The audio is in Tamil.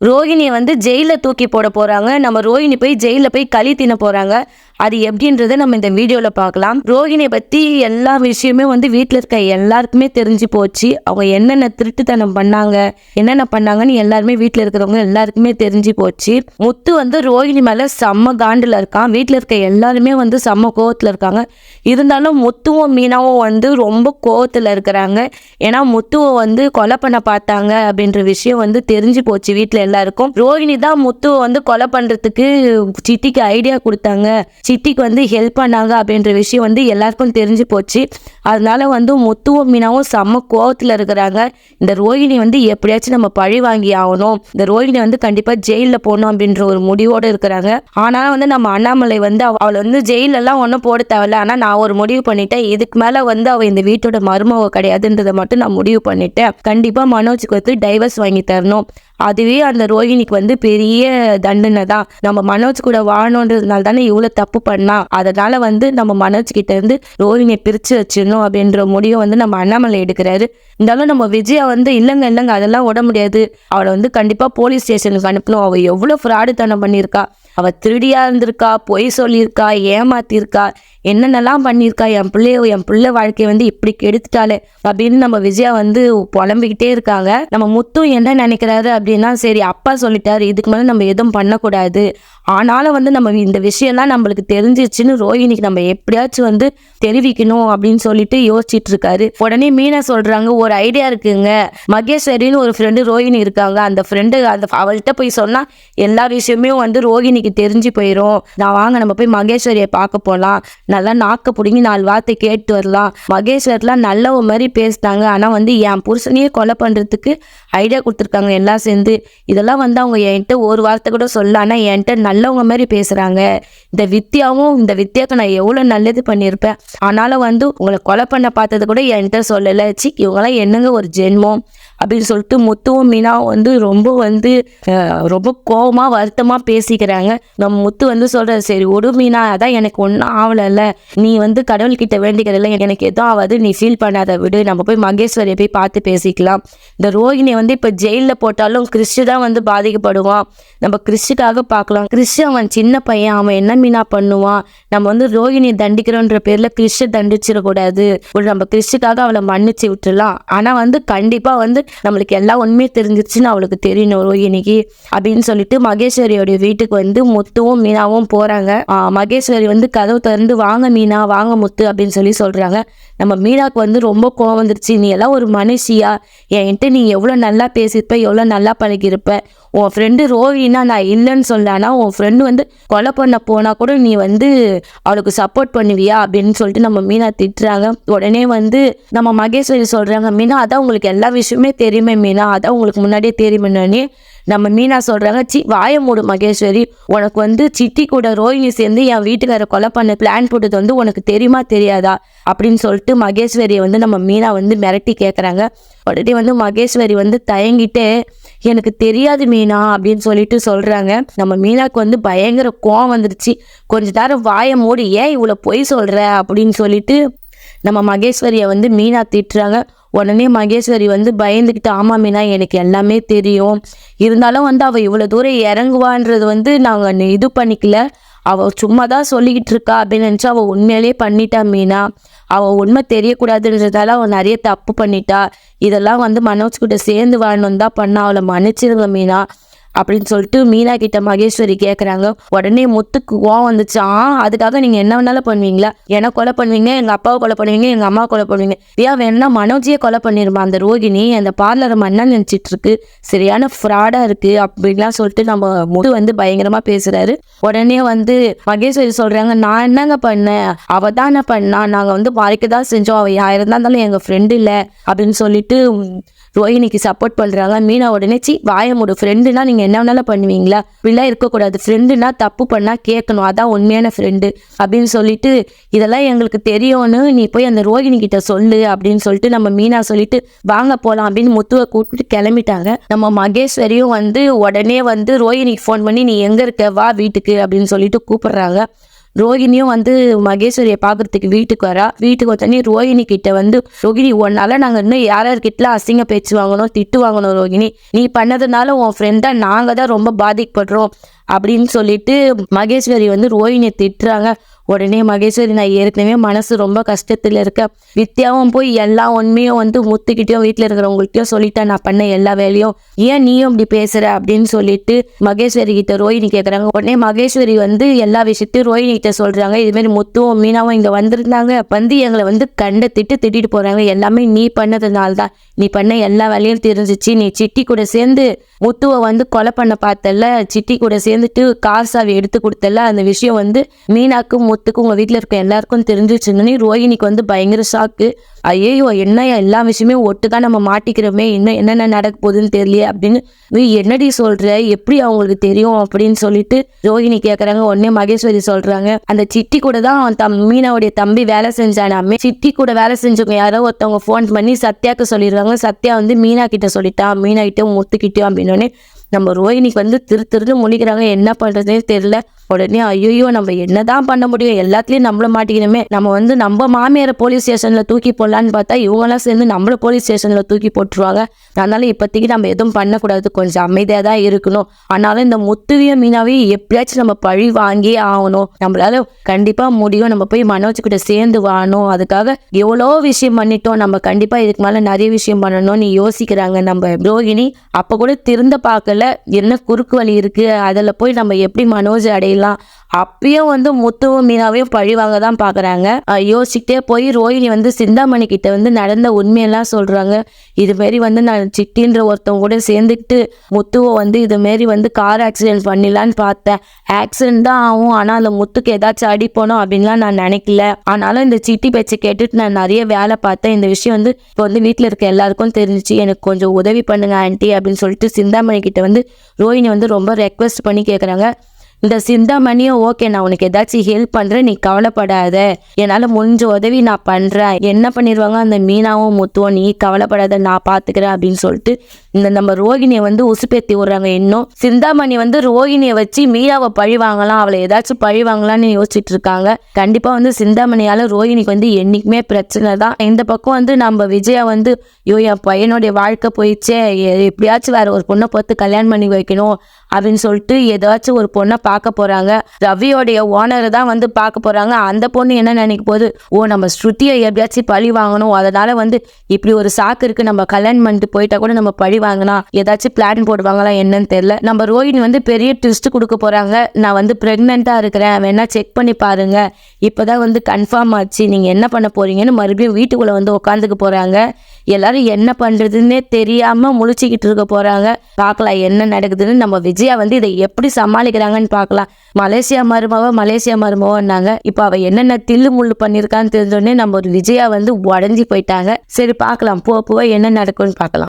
ரோகிணியை வந்து ஜெயில தூக்கி போட போறாங்க. நம்ம ரோகிணி போய் ஜெயில போய் களி தின்ன போறாங்க. அது எப்படின்றத நம்ம இந்த வீடியோல பார்க்கலாம். ரோகிணியை பத்தி எல்லா விஷயமே வந்து வீட்டில் இருக்க எல்லாருக்குமே தெரிஞ்சு போச்சு. அவங்க என்னென்ன திருட்டுத்தனம் பண்ணாங்க, என்னென்ன பண்ணாங்கன்னு எல்லாருமே வீட்டில் இருக்கிறவங்க எல்லாருக்குமே தெரிஞ்சு போச்சு. முத்து வந்து ரோகிணி மேல செம்ம காண்டில் இருக்கான். வீட்டில் இருக்க எல்லாருமே வந்து செம்ம கோவத்தில் இருக்காங்க. இருந்தாலும் முத்துவும் மீனாவும் வந்து ரொம்ப கோவத்தில் இருக்கிறாங்க. ஏன்னா முத்துவை வந்து கொலை பண்ண பார்த்தாங்க அப்படின்ற விஷயம் வந்து தெரிஞ்சு போச்சு வீட்டில் எல்லாருக்கும். ரோகிணி தான் முத்துவை வந்து கொலை பண்றதுக்கு சிட்டிக்கு ஐடியா கொடுத்தாங்க, சிட்டிக்கு வந்து ஹெல்ப் பண்ணாங்க அப்படின்ற விஷயம் வந்து எல்லாருக்கும் தெரிஞ்சு போச்சு. அதனால வந்து முத்துவும் மீனாவும் செம்ம கோவத்தில் இருக்கிறாங்க. இந்த ரோகிணி வந்து எப்படியாச்சும் நம்ம பழி வாங்கி ஆகணும், இந்த ரோகிணி வந்து கண்டிப்பா ஜெயிலில் போகணும் அப்படின்ற ஒரு முடிவோடு இருக்கிறாங்க. ஆனாலும் வந்து நம்ம அண்ணாமலை வந்து அவளை வந்து ஜெயிலெல்லாம் ஒன்றும் போட தேவையில்ல, ஆனால் நான் ஒரு முடிவு பண்ணிட்டேன், இதுக்கு மேலே வந்து அவள் இந்த வீட்டோட மருமக கிடையாதுன்றதை மட்டும் நான் முடிவு பண்ணிட்டேன். கண்டிப்பா மனோஜுக்கு வந்து டைவர்ஸ் வாங்கி தரணும். அதுவே அந்த ரோகிணிக்கு வந்து பெரிய தண்டனை தான். நம்ம மனோஜ் கூட வாழணுன்றதுனால தானே இவ்வளோ தப்பு பண்ணா. அதனால வந்து நம்ம மனோஜ் கிட்ட இருந்து ரோகிணியை பிரிச்சு வச்சிடணும் அப்படின்ற முடிவை வந்து நம்ம அண்ணாமலை எடுக்கிறாரு. இருந்தாலும் நம்ம விஜயா வந்து இல்லைங்க அதெல்லாம் விட முடியாது, அவளை வந்து கண்டிப்பா போலீஸ் ஸ்டேஷனுக்கு அனுப்பணும். அவள் எவ்வளோ ஃப்ராடுத்தனம் பண்ணியிருக்கா, அவள் திருடியா இருந்திருக்கா, பொய் சொல்லியிருக்கா, ஏமாத்திருக்கா, என்னென்னலாம் பண்ணியிருக்கா, என் பிள்ளை வாழ்க்கையை வந்து இப்படி கெடுத்துட்டாலே அப்படின்னு நம்ம விஜயா வந்து புலம்பிக்கிட்டே இருக்காங்க. நம்ம முத்து என்ன நினைக்கிறாரு அப்படின்னா, சரி அப்பா சொல்லிட்டாரு, இதுக்கு மேலே நம்ம எதுவும் பண்ணக்கூடாது, ஆனாலும் வந்து நம்ம இந்த விஷயம்லாம் நம்மளுக்கு தெரிஞ்சிச்சுன்னு ரோஹிணிக்கு நம்ம எப்படியாச்சும் வந்து தெரிவிக்கணும் அப்படின்னு சொல்லிட்டு யோசிச்சுட்டு இருக்காரு. உடனே மீனா சொல்றாங்க, ஒரு ஐடியா இருக்குங்க, மகேஸ்வரின்னு ஒரு ஃப்ரெண்டு ரோஹிணி இருக்காங்க, அந்த ஃப்ரெண்டு அவள்கிட்ட போய் சொன்னா எல்லா விஷயமே வந்து ரோஹிணிக்கு தெரிஞ்சு போயிடும். நான் வாங்க நம்ம போய் மகேஸ்வரியை பார்க்க போகலாம், நல்லா நாக்க பிடிங்கி 4 வார்த்தை கேட்டு வரலாம். மகேஸ்வர்லாம் நல்ல ஒரு மாதிரி பேசிட்டாங்க, ஆனால் வந்து என் புருஷனையே கொலை பண்ணுறதுக்கு ஐடியா கொடுத்துருக்காங்க எல்லாம் சேர்ந்து. இதெல்லாம் வந்து அவங்க என்கிட்ட ஒரு வார்த்தை கூட சொல்ல, ஆனால் என்கிட்ட நல்லவங்க மாதிரி பேசுகிறாங்க. இந்த வித்யாவுக்கு நான் எவ்வளோ நல்லது பண்ணியிருப்பேன், ஆனாலும் வந்து உங்களை கொலை பண்ண பார்த்தது கூட என்கிட்ட சொல்லலை. இவங்கெல்லாம் என்னங்க ஒரு ஜென்மம் அப்படின்னு சொல்லிட்டு முத்துவும் மீனாவும் வந்து ரொம்ப கோபமா வருத்தமா பேசிக்கிறாங்க. நம்ம முத்து வந்து சொல்றாரு, சரி விடு மீனா, அதான் எனக்கு ஒன்றும் ஆகலைல்ல, நீ வந்து கடவுள்கிட்ட வேண்டிக்கிறதில்ல, எனக்கு எதுவும் ஆகாது, நீ ஃபீல் பண்ணாத, விடு, நம்ம போய் மகேஸ்வரியை போய் பார்த்து பேசிக்கலாம். இந்த ரோகிணியை வந்து இப்போ ஜெயிலில் போட்டாலும் கிறிஸ்து தான் வந்து பாதிக்கப்படுவான். நம்ம கிறிஸ்துக்காக பார்க்கலாம். கிறிஸ்து அவன் சின்ன பையன், அவன் என்ன மீனா பண்ணுவான், நம்ம வந்து ரோகிணியை தண்டிக்கிறோன்ற பேர்ல கிறிஸ்து தண்டிச்சிடக்கூடாது, நம்ம கிறிஸ்துக்காக அவளை மன்னிச்சு விட்டுலாம். ஆனா வந்து கண்டிப்பா வந்து நம்மளுக்கு எல்லா உண்மையே தெரிஞ்சிருச்சுன்னு அவளுக்கு தெரியணும் ரோஹிணிக்கு அப்படின்னு சொல்லிட்டு மகேஸ்வரியோட வீட்டுக்கு வந்து முத்துவும் மீனாவும் போறாங்க. மகேஸ்வரி வந்து கதவு திறந்து வாங்க மீனா, வாங்க முத்து அப்படின்னு சொல்றாங்க. நம்ம மீனாக்கு வந்து ரொம்ப கோவம் வந்துருச்சு. நீ எல்லாம் ஒரு மனுஷியா, என்கிட்ட நீ எவ்வளோ நல்லா பேசியிருப்ப, எவ்வளோ நல்லா பழகியிருப்ப, உன் ஃப்ரெண்டு ரோஹினா நான் இல்லைன்னு சொல்லானா, உன் ஃப்ரெண்டு வந்து கொலை பண்ண போனா கூட நீ வந்து அவளுக்கு சப்போர்ட் பண்ணுவியா அப்படின்னு சொல்லிட்டு நம்ம மீனா திட்டுறாங்க. உடனே வந்து நம்ம மகேஸ்வரி சொல்றாங்க, மீனா அதான் உங்களுக்கு எல்லா விஷயமே தெரியுமே மீனா, அதான் உங்களுக்கு முன்னாடியே தெரியுமே. நம்ம மீனா சொல்றாங்க, வாய மூடு மகேஸ்வரி, உனக்கு வந்து சிட்டி கூட ரோஹிணி சேர்ந்து என் வீட்டுக்கார கொலை பண்ண பிளான் போட்டது வந்து உனக்கு தெரியுமா தெரியாதா அப்படின்னு சொல்லிட்டு மகேஸ்வரியை வந்து நம்ம மீனா வந்து மிரட்டி கேட்குறாங்க. உடனே வந்து மகேஸ்வரி வந்து தயங்கிட்டு, எனக்கு தெரியாது மீனா அப்படின்னு சொல்லிட்டு சொல்றாங்க. நம்ம மீனாக்கு வந்து பயங்கர கோவம் வந்துருச்சு. கொஞ்ச நேரம் வாய மூடி, ஏன் இவ்வளோ பொய் சொல்ற அப்படின்னு சொல்லிட்டு நம்ம மகேஸ்வரியை வந்து மீனா திட்டுறாங்க. உடனே மகேஸ்வரி வந்து பயந்துக்கிட்டு, ஆமா மீனா எனக்கு எல்லாமே தெரியும், இருந்தாலும் வந்து அவள் இவ்வளோ தூரம் இறங்குவான்றது வந்து நாங்கள் இது பண்ணிக்கல, அவள் சும்மா தான் சொல்லிக்கிட்டு இருக்கா அப்படின்னு நினச்சா அவள் உண்மையிலே பண்ணிட்டா மீனா, அவள் உண்மை தெரியக்கூடாதுன்றதால அவள் நிறைய தப்பு பண்ணிட்டா, இதெல்லாம் வந்து மனோஜ் கிட்ட சேர்ந்து வாழணும் தான் பண்ணா, அவளை மன்னிச்சிருங்க மீனா அப்படின்னு சொல்லிட்டு மீனா கிட்ட மகேஸ்வரி கேட்குறாங்க. உடனே முத்துக்கு கோவம் வந்துச்சா, அதுக்காக நீங்கள் என்ன வேணாலும் பண்ணுவீங்களா, என்ன கொலை பண்ணுவீங்க, எங்கள் அப்பாவை கொலை பண்ணுவீங்க, எங்கள் அம்மா கொலை பண்ணுவீங்க, வேணா மனோஜியே கொலை பண்ணிருமா, அந்த ரோகிணி அந்த பார்லரை மண்ணா நினச்சிட்டு இருக்கு, சரியான ஃப்ராடாக இருக்குது அப்படின்லாம் சொல்லிட்டு நம்ம முத்து வந்து பயங்கரமாக பேசுகிறாரு. உடனே வந்து மகேஸ்வரி சொல்கிறாங்க, நான் என்னங்க பண்ணேன், அவள் தானே பண்ணா, நாங்கள் வந்து மறைக்க தான் செஞ்சோம், அவள் யார் இருந்தாலும் எங்கள் ஃப்ரெண்டு இல்லை அப்படின்னு சொல்லிட்டு ரோஹிணிக்கு சப்போர்ட் பண்ணுறாங்க. மீனா உடனே வாய மூடு, ஃப்ரெண்டுனா நீங்கள் என்ன வேணாலும் பண்ணுவீங்களா, இப்படிலாம் இருக்கக்கூடாது, ஃப்ரெண்டுனா தப்பு பண்ணால் கேட்கணும், அதான் உண்மையான ஃப்ரெண்டு அப்படின்னு சொல்லிட்டு, இதெல்லாம் எங்களுக்கு தெரியும்னு நீ போய் அந்த ரோஹிணி கிட்ட சொல்லு அப்படின்னு சொல்லிட்டு நம்ம மீனா சொல்லிட்டு வாங்க போகலாம் அப்படின்னு முத்துவை கூப்பிட்டு கிளம்பிட்டாங்க. நம்ம மகேஸ்வரியும் வந்து உடனே வந்து ரோஹிணிக்கு ஃபோன் பண்ணி, நீ எங்கே இருக்க, வா வீட்டுக்கு அப்படின்னு சொல்லிட்டு கூப்பிடுறாங்க. ரோகிணியும் வந்து மகேஸ்வரியை பார்க்கறதுக்கு வீட்டுக்கு வரா. வீட்டுக்கு வந்தோடனே ரோகிணி கிட்ட வந்து, ரோகிணி உன்னால நாங்கள் இன்னும் யார்கிட்ட அசிங்க பேச்சு வாங்கணும், திட்டு வாங்கணும் ரோகிணி, நீ பண்ணதுனால உன் ஃப்ரெண்டா நாங்கள் தான் ரொம்ப பாதிக்கப்படுறோம் அப்படின்னு சொல்லிட்டு மகேஸ்வரி வந்து ரோஹிணியை திட்டுறாங்க. உடனே மகேஸ்வரி, நான் ஏற்கனவே மனசு ரொம்ப கஷ்டத்தில் இருக்கேன், வித்யாவும் போய் எல்லா உண்மையும் வந்து முத்துக்கிட்டையும் வீட்டில் இருக்கிறவங்கள்ட்டையும் சொல்லிட்டேன், நான் பண்ண எல்லா வேலையும், ஏன் நீயும் இப்படி பேசுற அப்படின்னு சொல்லிட்டு மகேஸ்வரி கிட்ட ரோஹிணி கேட்குறாங்க. உடனே மகேஸ்வரி வந்து எல்லா விஷயத்தையும் ரோஹிணி கிட்ட சொல்றாங்க. இதுமாரி முத்துவும் மீனாவும் இங்கே வந்திருந்தாங்க, வந்து எங்களை வந்து திட்டிட்டு போறாங்க, எல்லாமே நீ பண்ணதுனால தான், நீ பண்ண எல்லா வேலையும் தெரிஞ்சிச்சு, நீ சிட்டி கூட சேர்ந்து முத்துவை வந்து கொலை பண்ண பார்த்தல, சிட்டி கூட சேர்ந்துட்டு கார் சாவி எடுத்து கொடுத்தல, அந்த விஷயம் வந்து மீனாக்கும் முத்துக்கும் உங்கள் வீட்டில் இருக்க எல்லாருக்கும் தெரிஞ்சிச்சுன்னு ரோஹிணிக்கு வந்து பயங்கர ஷாக்கு. ஐயோ என்ன எல்லா விஷயமே ஒட்டுக்கா நம்ம மாட்டிக்கிறோமே, இன்னும் என்னென்ன நடக்க போகுதுன்னு தெரியலையே அப்படின்னு, நீ என்னடி சொல்ற, எப்படி அவங்களுக்கு தெரியும் அப்படின்னு சொல்லிட்டு ரோஹிணி கேட்குறாங்க. உடனே மகேஸ்வரி சொல்றாங்க, அந்த சிட்டி கூட தான் அவன் மீனாவுடைய தம்பி வேலை செஞ்சானாமே, சிட்டி கூட வேலை செஞ்சவங்க யாரோ ஒருத்தவங்க ஃபோன் பண்ணி சத்யாவுக்கு சொல்லிடுறாங்க. சத்யா வந்து மீனா கிட்ட சொல்லிட்டான், மீனா கிட்டே முத்துக்கிட்டோம் அப்படின்னு நம்ம ரோஹிணிக்கு வந்து திருன்னு முழிக்கிறாங்க. என்ன பண்றதுனே தெரியல. உடனே ஐயோ நம்ம என்னதான் பண்ண முடியும், எல்லாத்துலயும் நம்மள மாட்டிக்கணுமே, நம்ம வந்து நம்ம மாமியாரை போலீஸ் ஸ்டேஷன்ல தூக்கி போடலான்னு பார்த்தா இவங்கெல்லாம் சேர்ந்து நம்மள போலீஸ் ஸ்டேஷன்ல தூக்கி போட்டுருவாங்க. அதனால இப்போதைக்கு நம்ம எதுவும் பண்ணக்கூடாது, கொஞ்சம் அமைதியாக தான் இருக்கணும். ஆனாலும் இந்த முத்துவையும் மீனாவையும் எப்படியாச்சும் நம்ம பழி வாங்கி ஆகணும், நம்மளால கண்டிப்பா முடியும், நம்ம போய் மனோஜ் கிட்ட சேர்ந்து வாழணும், அதுக்காக எவ்வளோ விஷயம் பண்ணிட்டோம், நம்ம கண்டிப்பா இதுக்கு மேல நிறைய விஷயம் பண்ணணும்னு யோசிக்கிறாங்க நம்ம ரோஹிணி. அப்ப கூட திருந்த பார்க்கல, என்ன குறுக்கு வழி இருக்கு, அதில் போய் நம்ம எப்படி மனோஜ் அடையலாம், அப்பயும் வந்து முத்துவும் மீனாவையும் பழிவாங்க தான் பாக்குறாங்க. யோசிச்சுட்டே போய் ரோஹிணி வந்து சிந்தாமணி கிட்ட வந்து நடந்த உண்மையெல்லாம் சொல்றாங்க. இது மாரி வந்து நான் சிட்டின்ற ஒருத்தவங்க கூட சேர்ந்துக்கிட்டு முத்துவை வந்து இது மாரி வந்து கார் ஆக்சிடென்ட் பண்ணிடலான்னு பார்த்தேன், ஆக்சிடென்ட் தான் ஆகும், ஆனா அந்த முத்துக்கு ஏதாச்சும் அடி போனோம் அப்படின்லாம் நான் நினைக்கல, ஆனாலும் இந்த சிட்டி பேச்சு கேட்டுட்டு நான் நிறைய வேலை பார்த்தேன், இந்த விஷயம் வந்து இப்போ வந்து வீட்டில் இருக்க எல்லாருக்கும் தெரிஞ்சிச்சு, எனக்கு கொஞ்சம் உதவி பண்ணுங்க ஆண்டி அப்படின்னு சொல்லிட்டு சிந்தாமணி கிட்ட வந்து ரோஹிணி வந்து ரொம்ப ரெக்வெஸ்ட் பண்ணி கேட்குறாங்க. இந்த சிந்தாமணியும் ஓகே, நான் உனக்கு ஏதாச்சும் ஹெல்ப் பண்ணுறேன், நீ கவலைப்படாத, என்னால் முடிஞ்ச உதவி நான் பண்ணுறேன், என்ன பண்ணிடுவாங்க அந்த மீனாவும் முத்துவோம், நீ கவலைப்படாத, நான் பார்த்துக்கிறேன் அப்படின்னு சொல்லிட்டு நம்ம ரோஹிணியை வந்து உசுப்பேத்தி விடுறாங்க. இன்னும் சிந்தாமணி வந்து ரோஹிணியை வச்சு மீனாவை பழி வாங்கலாம், அவளை ஏதாச்சும் பழி வாங்கலாம்னு யோசிச்சுட்டு இருக்காங்க. கண்டிப்பாக வந்து சிந்தாமணியால் ரோஹிணிக்கு வந்து என்றைக்குமே பிரச்சனை தான். இந்த பக்கம் வந்து நம்ம விஜயா வந்து ஐயோ என் பையனுடைய வாழ்க்கை போயிடுச்சே, எப்படியாச்சும் வேற ஒரு பொண்ணை பார்த்து கல்யாணம் பண்ணி வைக்கணும் அப்படின்னு சொல்லிட்டு ஏதாச்சும் ஒரு பொண்ணை பார்க்க போறாங்க. ரவியோடைய ஓனரை தான் வந்து பார்க்க போறாங்க. அந்த பொண்ணு என்ன நினைக்க போகுது, ஓ நம்ம ஸ்ருதியை எப்படியாச்சும் பழி வாங்கணும், அதனால வந்து இப்படி ஒரு சாக்கு இருக்கு, நம்ம கல்யாணம் பண்ணிட்டு போயிட்டா கூட நம்ம பழி வாங்கினா ஏதாச்சும் பிளான் போடுவாங்களா என்னன்னு தெரியல. நம்ம ரோஹிணி வந்து பெரிய ட்விஸ்ட் கொடுக்க போறாங்க. நான் வந்து பிரெக்னெண்டா இருக்கிறேன், வேணா செக் பண்ணி பாருங்க, இப்போதான் வந்து கன்ஃபார்ம் ஆச்சு, நீங்க என்ன பண்ண போறீங்கன்னு மறுபடியும் வீட்டுக்குள்ள வந்து உட்காந்துக்க போறாங்க. எல்லாரும் என்ன பண்றதுன்னே தெரியாம முழிச்சுக்கிட்டு இருக்க போறாங்க. பார்க்கலாம் என்ன நடக்குதுன்னு. நம்ம விஜயா வந்து இதை எப்படி சமாளிக்கிறாங்கன்னு பார்க்கலாம். மலேசியா மருமவன்னாங்க, இப்போ அவ என்னென்ன தில்லு முள்ளு பண்ணியிருக்கான்னு தெரிஞ்சோடனே நம்ம ஒரு விஜயா வந்து உடஞ்சி போயிட்டாங்க. சரி பார்க்கலாம், போக என்ன நடக்கும்னு பார்க்கலாம்.